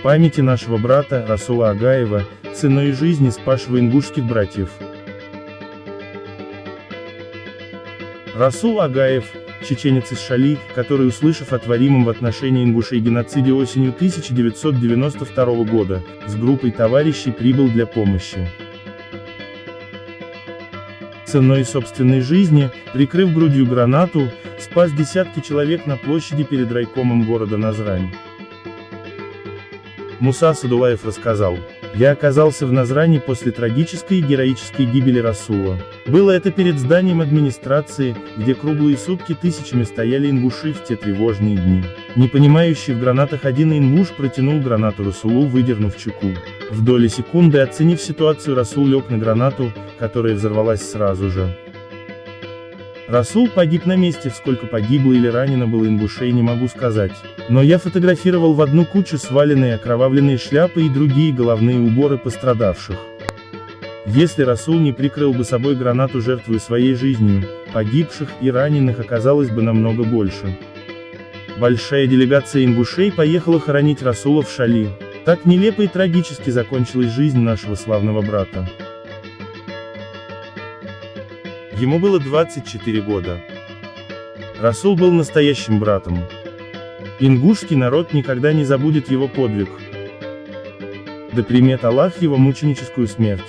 Памяти нашего брата, Расула Агаева, ценой жизни спасшего ингушских братьев. Расул Агаев, чеченец из Шали, который, услышав о творимом в отношении ингушей геноциде осенью 1992 года, с группой товарищей прибыл для помощи. Ценой собственной жизни, прикрыв грудью гранату, спас десятки человек на площади перед райкомом города Назрань. Муса Садулаев рассказал: «Я оказался в Назране после трагической и героической гибели Расула. Было это перед зданием администрации, где круглые сутки тысячами стояли ингуши в те тревожные дни. Не понимающий в гранатах один ингуш протянул гранату Расулу, выдернув чеку. В доли секунды, оценив ситуацию, Расул лег на гранату, которая взорвалась сразу же. Расул погиб на месте, сколько погибло или ранено было ингушей, не могу сказать. Но я фотографировал в одну кучу сваленные окровавленные шляпы и другие головные уборы пострадавших. Если Расул не прикрыл бы собой гранату, жертвуя своей жизнью, погибших и раненых оказалось бы намного больше». Большая делегация ингушей поехала хоронить Расула в Шали. Так нелепо и трагически закончилась жизнь нашего славного брата. Ему было 24 года. Расул был настоящим братом. Ингушский народ никогда не забудет его подвиг. Да примет Аллах его мученическую смерть.